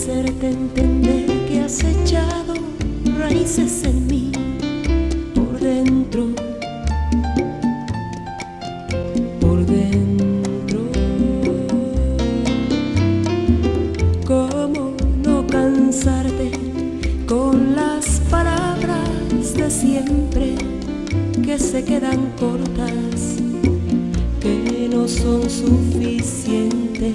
hacerte entender que has echado raíces en mí por dentro, por dentro. ¿Cómo no cansarte con las palabras de siempre que se quedan cortas, que no son suficientes?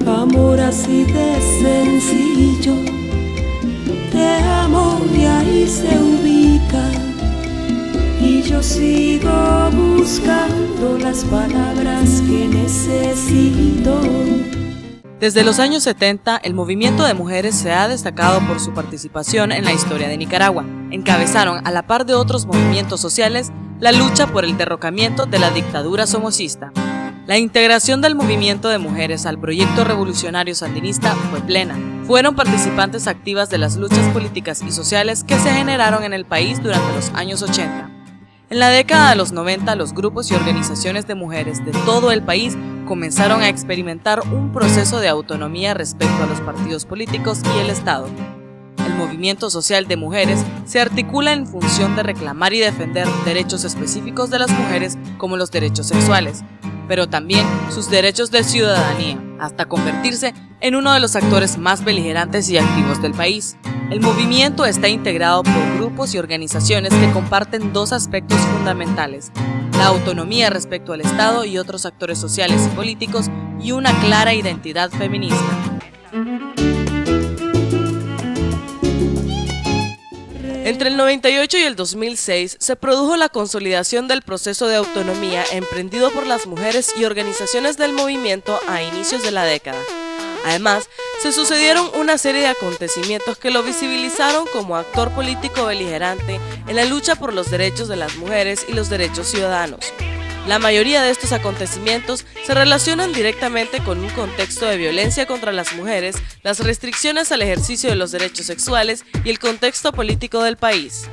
Amor así de sencillo, te amo y ahí se ubica, y yo sigo buscando las palabras que necesito. Desde los años 70, el movimiento de mujeres se ha destacado por su participación en la historia de Nicaragua. Encabezaron, a la par de otros movimientos sociales, la lucha por el derrocamiento de la dictadura somocista. La integración del movimiento de mujeres al proyecto revolucionario sandinista fue plena. Fueron participantes activas de las luchas políticas y sociales que se generaron en el país durante los años 80. En la década de los 90, los grupos y organizaciones de mujeres de todo el país comenzaron a experimentar un proceso de autonomía respecto a los partidos políticos y el Estado. El movimiento social de mujeres se articula en función de reclamar y defender derechos específicos de las mujeres como los derechos sexuales, pero también sus derechos de ciudadanía, hasta convertirse en uno de los actores más beligerantes y activos del país. El movimiento está integrado por grupos y organizaciones que comparten dos aspectos fundamentales: la autonomía respecto al Estado y otros actores sociales y políticos, y una clara identidad feminista. Entre el 98 y el 2006 se produjo la consolidación del proceso de autonomía emprendido por las mujeres y organizaciones del movimiento a inicios de la década. Además, se sucedieron una serie de acontecimientos que lo visibilizaron como actor político beligerante en la lucha por los derechos de las mujeres y los derechos ciudadanos. La mayoría de estos acontecimientos se relacionan directamente con un contexto de violencia contra las mujeres, las restricciones al ejercicio de los derechos sexuales y el contexto político del país.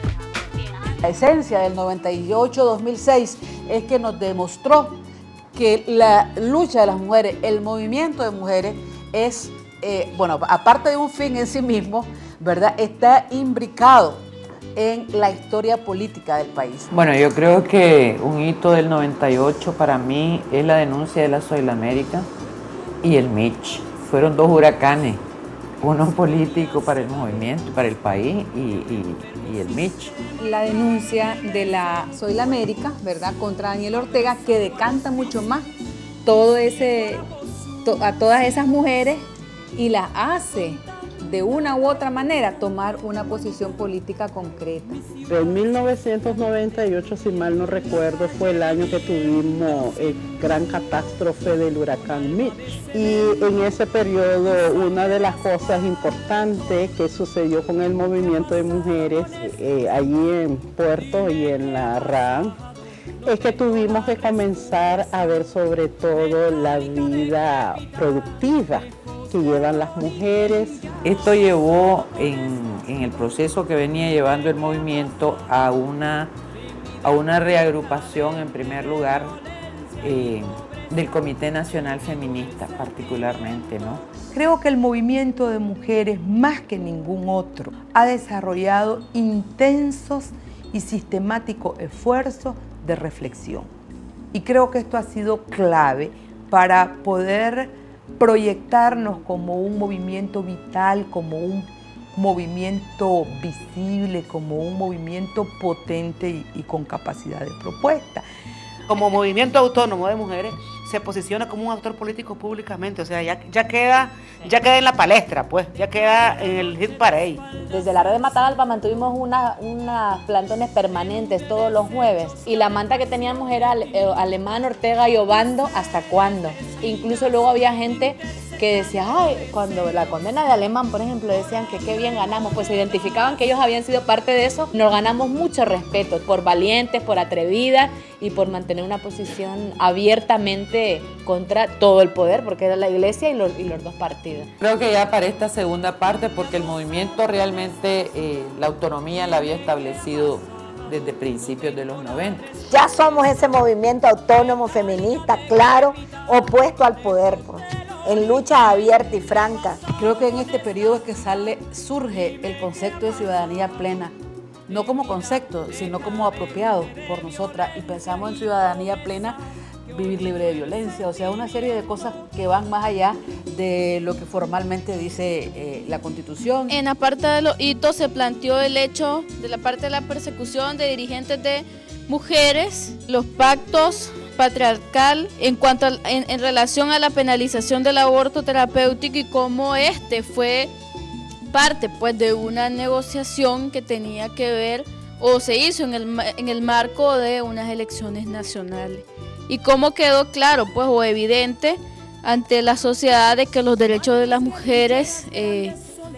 La esencia del 98-2006 es que nos demostró que la lucha de las mujeres, el movimiento de mujeres es, aparte de un fin en sí mismo, ¿verdad?, está imbricado en la historia política del país. Bueno, yo creo que un hito del 98 para mí es la denuncia de la Soy América y el Mitch. Fueron dos huracanes, uno político para el movimiento, para el país, y el Mitch. La denuncia de la Soy América, ¿verdad?, contra Daniel Ortega, que decanta mucho más a todas esas mujeres y las hace de una u otra manera tomar una posición política concreta. En 1998, si mal no recuerdo, fue el año que tuvimos el gran catástrofe del huracán Mitch. Y en ese periodo, una de las cosas importantes que sucedió con el movimiento de mujeres allí en Puerto y en la RAM, es que tuvimos que comenzar a ver sobre todo la vida productiva que llevan las mujeres. Esto llevó en el proceso que venía llevando el movimiento a una reagrupación, en primer lugar, del Comité Nacional Feminista particularmente, ¿no? Creo que el movimiento de mujeres, más que ningún otro, ha desarrollado intensos y sistemáticos esfuerzos de reflexión. Y creo que esto ha sido clave para poder proyectarnos como un movimiento vital, como un movimiento visible, como un movimiento potente y con capacidad de propuesta. Como movimiento autónomo de mujeres se posiciona como un actor político públicamente, o sea, ya queda en la palestra, pues, ya queda en el hit parade. Desde la red de Matagalpa mantuvimos unas plantones permanentes todos los jueves y la manta que teníamos era Alemán, Ortega y Obando, ¿hasta cuándo? Incluso luego había gente que decía, ay, cuando la condena de Alemán, por ejemplo, decían que qué bien ganamos, pues se identificaban que ellos habían sido parte de eso. Nos ganamos mucho respeto por valientes, por atrevidas y por mantener una posición abiertamente contra todo el poder, porque era la iglesia y los dos partidos. Creo que ya para esta segunda parte, porque el movimiento realmente, la autonomía la había establecido desde principios de los 90. Ya somos ese movimiento autónomo feminista, claro, opuesto al poder, pues. en lucha abierta y franca. Creo que en este periodo es que surge el concepto de ciudadanía plena, no como concepto, sino como apropiado por nosotras, y pensamos en ciudadanía plena, vivir libre de violencia, o sea, una serie de cosas que van más allá de lo que formalmente dice la Constitución. En la parte de los hitos se planteó el hecho de la parte de la persecución de dirigentes de mujeres, los pactos patriarcal en relación a la penalización del aborto terapéutico y cómo este fue parte pues de una negociación que tenía que ver o se hizo en el marco de unas elecciones nacionales y cómo quedó claro pues o evidente ante la sociedad de que los derechos de las mujeres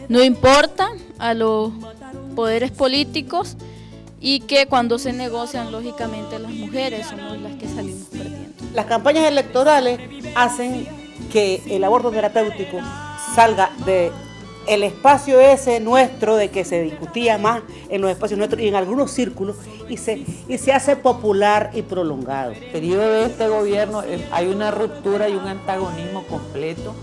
no importan a los poderes políticos y que cuando se negocian, lógicamente, las mujeres somos las que salimos perdiendo. Las campañas electorales hacen que el aborto terapéutico salga de el espacio ese nuestro de que se discutía más en los espacios nuestros y en algunos círculos y se hace popular y prolongado. En el periodo de este gobierno hay una ruptura y un antagonismo completo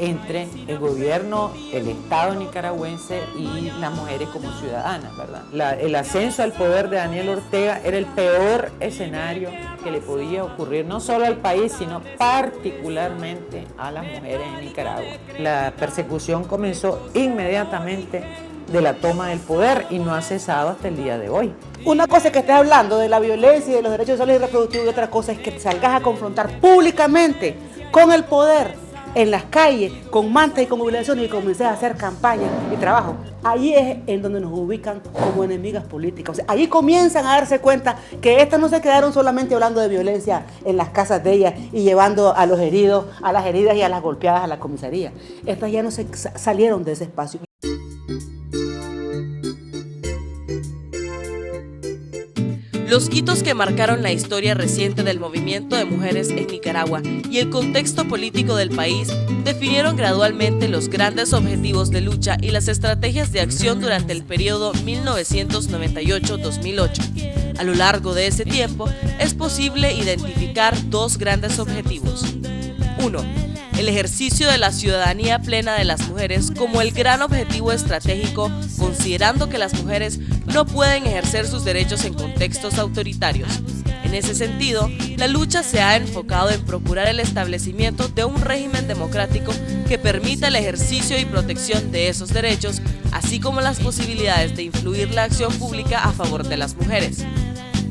entre el gobierno, el Estado nicaragüense y las mujeres como ciudadanas, ¿verdad? El ascenso al poder de Daniel Ortega era el peor escenario que le podía ocurrir, no solo al país, sino particularmente a las mujeres en Nicaragua. La persecución comenzó inmediatamente de la toma del poder y no ha cesado hasta el día de hoy. Una cosa es que estés hablando de la violencia y de los derechos sexuales y reproductivos y otra cosa es que te salgas a confrontar públicamente con el poder en las calles, con mantas y con movilizaciones y comencé a hacer campañas y trabajo. Ahí es en donde nos ubican como enemigas políticas. O sea, ahí comienzan a darse cuenta que estas no se quedaron solamente hablando de violencia en las casas de ellas y llevando a los heridos, a las heridas y a las golpeadas a la comisaría. Estas ya no se salieron de ese espacio. Los hitos que marcaron la historia reciente del movimiento de mujeres en Nicaragua y el contexto político del país definieron gradualmente los grandes objetivos de lucha y las estrategias de acción durante el periodo 1998-2008. A lo largo de ese tiempo es posible identificar dos grandes objetivos. 1. El ejercicio de la ciudadanía plena de las mujeres como el gran objetivo estratégico, considerando que las mujeres no pueden ejercer sus derechos en contextos autoritarios. En ese sentido, la lucha se ha enfocado en procurar el establecimiento de un régimen democrático que permita el ejercicio y protección de esos derechos, así como las posibilidades de influir la acción pública a favor de las mujeres.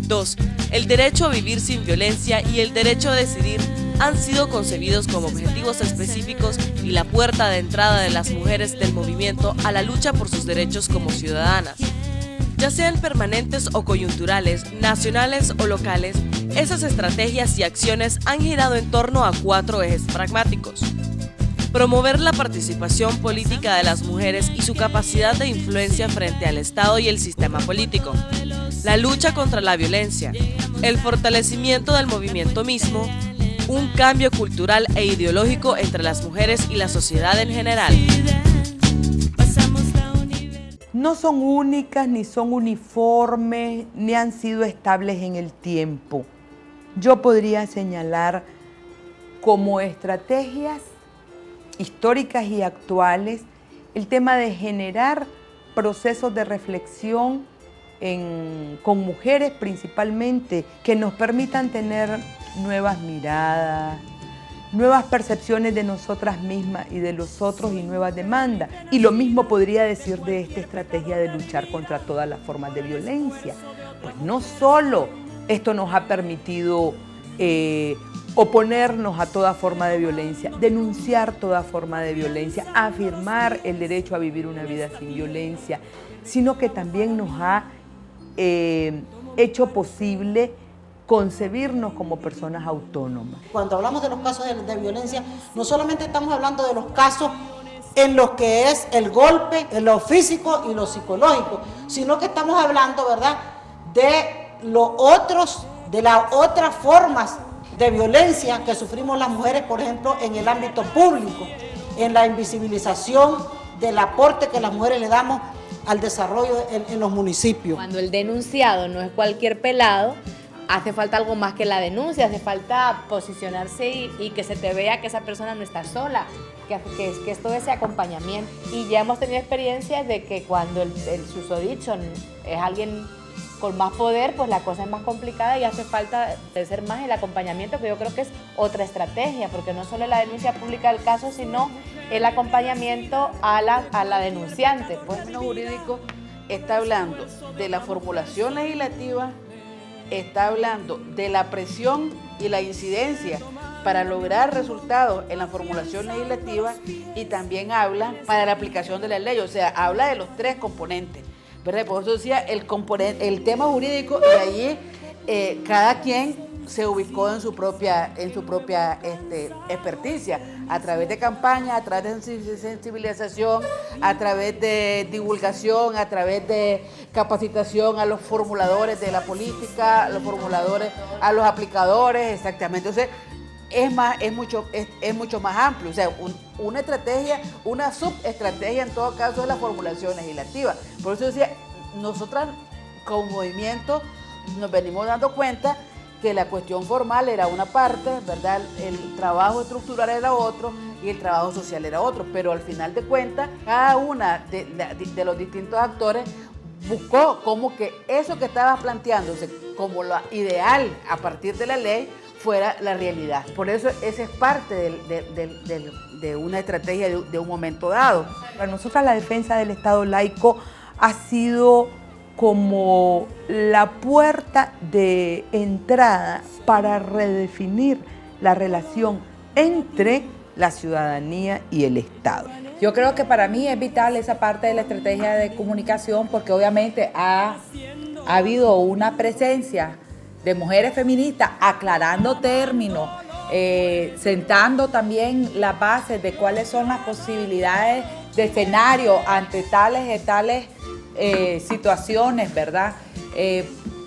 2. El derecho a vivir sin violencia y el derecho a decidir han sido concebidos como objetivos específicos y la puerta de entrada de las mujeres del movimiento a la lucha por sus derechos como ciudadanas. Ya sean permanentes o coyunturales, nacionales o locales, esas estrategias y acciones han girado en torno a 4 ejes pragmáticos. Promover la participación política de las mujeres y su capacidad de influencia frente al Estado y el sistema político. La lucha contra la violencia, el fortalecimiento del movimiento mismo, un cambio cultural e ideológico entre las mujeres y la sociedad en general. No son únicas, ni son uniformes, ni han sido estables en el tiempo. Yo podría señalar como estrategias históricas y actuales el tema de generar procesos de reflexión con mujeres principalmente, que nos permitan tener nuevas miradas, nuevas percepciones de nosotras mismas y de los otros y nuevas demandas. Y lo mismo podría decir de esta estrategia de luchar contra todas las formas de violencia. Pues no solo esto nos ha permitido oponernos a toda forma de violencia, denunciar toda forma de violencia, afirmar el derecho a vivir una vida sin violencia, sino que también nos ha hecho posible concebirnos como personas autónomas. Cuando hablamos de los casos de violencia, no solamente estamos hablando de los casos en los que es el golpe, en lo físico y lo psicológico, sino que estamos hablando, ¿verdad?, de las otras formas de violencia que sufrimos las mujeres, por ejemplo, en el ámbito público, en la invisibilización del aporte que las mujeres le damos al desarrollo en los municipios. Cuando el denunciado no es cualquier pelado, hace falta algo más que la denuncia, hace falta posicionarse y que se te vea que esa persona no está sola, que es todo ese acompañamiento. Y ya hemos tenido experiencias de que cuando el susodicho es alguien con más poder, pues la cosa es más complicada y hace falta de ser más el acompañamiento, que yo creo que es otra estrategia, porque no solo la denuncia pública del caso, sino el acompañamiento a la denunciante. Pues el jurídico está hablando de la formulación legislativa, está hablando de la presión y la incidencia para lograr resultados en la formulación legislativa y también habla para la aplicación de la ley, o sea, habla de los tres componentes, ¿verdad? Por eso decía el tema jurídico, y allí cada quien se ubicó en su propia experticia, a través de campañas, a través de sensibilización, a través de divulgación, a través de capacitación a los formuladores de la política, a los formuladores, a los aplicadores, exactamente. Entonces, es mucho más amplio, o sea, una estrategia, una subestrategia en todo caso de la formulación legislativa. Por eso decía, nosotras como movimiento nos venimos dando cuenta que la cuestión formal era una parte, ¿verdad? El trabajo estructural era otro y el trabajo social era otro, pero al final de cuentas, cada una de los distintos actores buscó como que eso que estaba planteándose como lo ideal a partir de la ley fuera la realidad. Por eso esa es parte de una estrategia de un momento dado. Para nosotras la defensa del Estado laico ha sido como la puerta de entrada para redefinir la relación entre la ciudadanía y el Estado. Yo creo que para mí es vital esa parte de la estrategia de comunicación, porque obviamente ha habido una presencia de mujeres feministas aclarando términos, sentando también las bases de cuáles son las posibilidades de escenario ante tales situaciones, ¿verdad?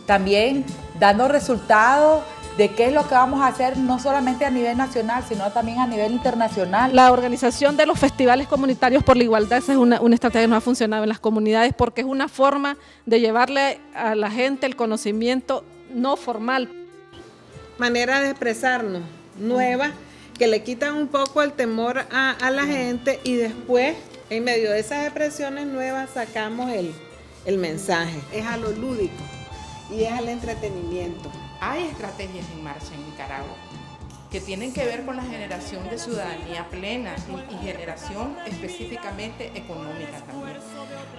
También dando resultados de qué es lo que vamos a hacer no solamente a nivel nacional, sino también a nivel internacional. La organización de los festivales comunitarios por la igualdad, esa es una estrategia que no ha funcionado en las comunidades, porque es una forma de llevarle a la gente el conocimiento no formal. Manera de expresarnos nuevas que le quitan un poco el temor a la gente, y después en medio de esas expresiones nuevas sacamos el mensaje. Es a lo lúdico y es al entretenimiento. Hay estrategias en marcha en Nicaragua que tienen que ver con la generación de ciudadanía plena y generación específicamente económica también.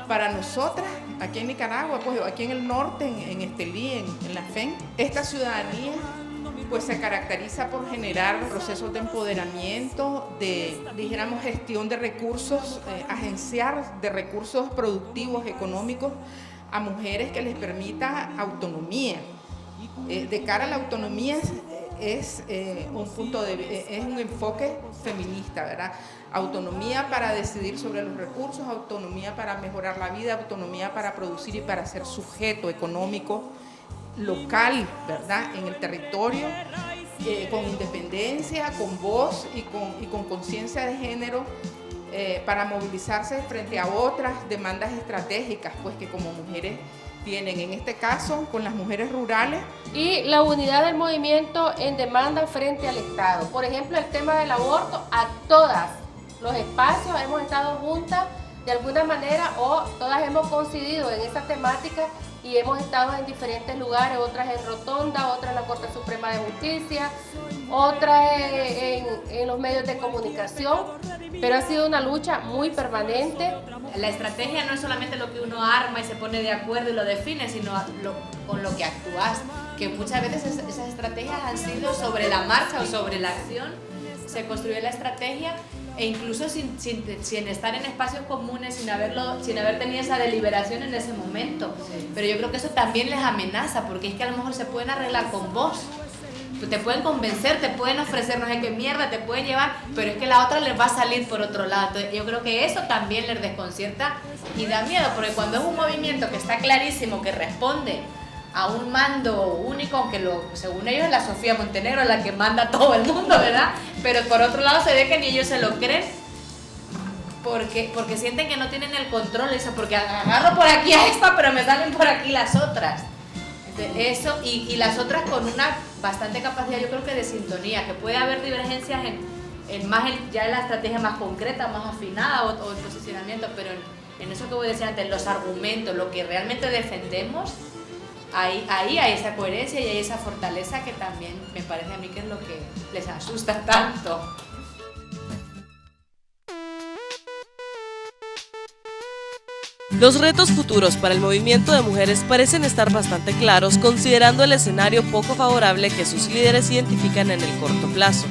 Para nosotras, aquí en Nicaragua, pues aquí en el norte, en Estelí, en la FEN, esta ciudadanía pues se caracteriza por generar procesos de empoderamiento, de, dijéramos, gestión de recursos, agenciar de recursos productivos, económicos a mujeres que les permita autonomía. De cara a la autonomía es un enfoque feminista, ¿verdad? Autonomía para decidir sobre los recursos, autonomía para mejorar la vida, autonomía para producir y para ser sujeto económico local, ¿verdad? En el territorio, con independencia, con voz y con conciencia de género, para movilizarse frente a otras demandas estratégicas, pues que como mujeres tienen, en este caso con las mujeres rurales. Y la unidad del movimiento en demanda frente al Estado. Por ejemplo, el tema del aborto, a todas los espacios hemos estado juntas de alguna manera, o todas hemos coincidido en esa temática y hemos estado en diferentes lugares, otras en Rotonda, otras en la Corte Suprema de Justicia, otras en los medios de comunicación, pero ha sido una lucha muy permanente. La estrategia no es solamente lo que uno arma y se pone de acuerdo y lo define, sino con lo que actúas, que muchas veces esas estrategias han sido sobre la marcha o sobre la acción, se construye la estrategia, e incluso sin estar en espacios comunes, sin haber tenido esa deliberación en ese momento. Pero yo creo que eso también les amenaza, porque es que a lo mejor se pueden arreglar con vos, te pueden convencer, te pueden ofrecer no sé qué mierda, te pueden llevar, pero es que la otra les va a salir por otro lado. Entonces, yo creo que eso también les desconcierta y da miedo, porque cuando es un movimiento que está clarísimo, que responde a un mando único, aunque según ellos es la Sofía Montenegro la que manda a todo el mundo, ¿verdad? Pero por otro lado se ve que ni ellos se lo creen, porque sienten que no tienen el control, eso, porque agarro por aquí a esta, pero me salen por aquí las otras. Eso y las otras con una bastante capacidad, yo creo que de sintonía, que puede haber divergencias ya en la estrategia más concreta, más afinada o el posicionamiento, pero en eso que voy a decir antes, los argumentos, lo que realmente defendemos, ahí hay esa coherencia y hay esa fortaleza que también me parece a mí que es lo que les asusta tanto. Los retos futuros para el movimiento de mujeres parecen estar bastante claros, considerando el escenario poco favorable que sus líderes identifican en el corto plazo.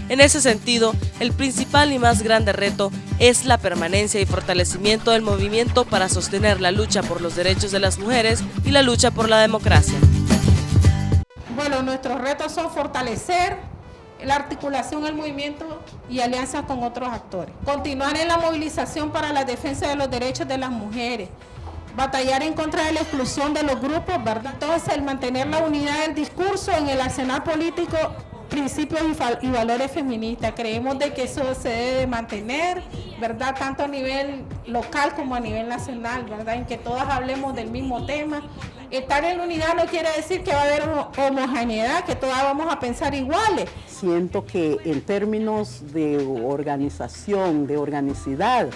En ese sentido, el principal y más grande reto es la permanencia y fortalecimiento del movimiento para sostener la lucha por los derechos de las mujeres y la lucha por la democracia. Bueno, nuestros retos son fortalecer la articulación del movimiento y alianzas con otros actores. Continuar en la movilización para la defensa de los derechos de las mujeres. Batallar en contra de la exclusión de los grupos, ¿verdad? Entonces, el mantener la unidad del discurso en el arsenal político, principios y valores feministas. Creemos de que eso se debe mantener, ¿verdad? Tanto a nivel local como a nivel nacional, ¿verdad? En que todas hablemos del mismo tema. Estar en la unidad no quiere decir que va a haber homogeneidad, que todas vamos a pensar iguales. Siento que en términos de organización, de organicidad,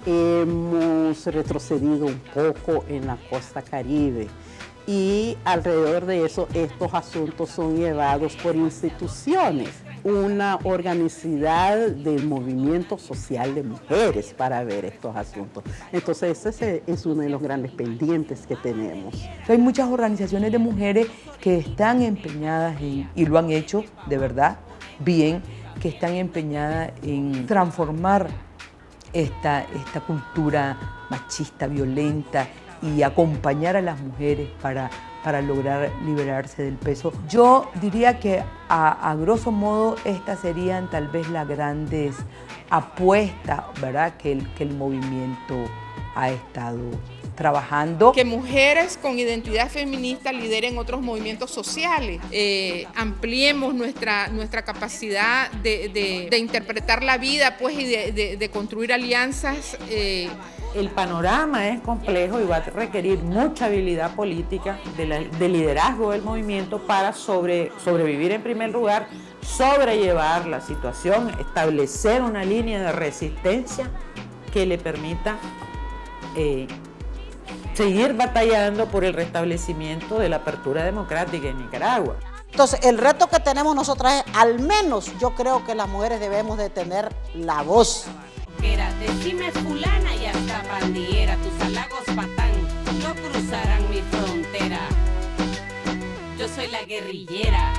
hemos retrocedido un poco en la costa caribe. Y alrededor de eso, estos asuntos son llevados por instituciones, una organicidad del movimiento social de mujeres para ver estos asuntos. Entonces ese es uno de los grandes pendientes que tenemos. Hay muchas organizaciones de mujeres que están empeñadas y lo han hecho de verdad bien, que están empeñadas en transformar esta cultura machista, violenta, y acompañar a las mujeres para lograr liberarse del peso. Yo diría que a grosso modo estas serían tal vez las grandes apuestas, ¿verdad?, que el movimiento ha estado trabajando. Que mujeres con identidad feminista lideren otros movimientos sociales, ampliemos nuestra capacidad de interpretar la vida, pues, y de construir alianzas. El panorama es complejo y va a requerir mucha habilidad política de liderazgo del movimiento para sobrevivir en primer lugar, sobrellevar la situación, establecer una línea de resistencia que le permita seguir batallando por el restablecimiento de la apertura democrática en Nicaragua. Entonces, el reto que tenemos nosotras es, al menos yo creo que las mujeres debemos de tener la voz. Decime fulana y hasta pandillera, tus halagos patán no cruzarán mi frontera. Yo soy la guerrillera.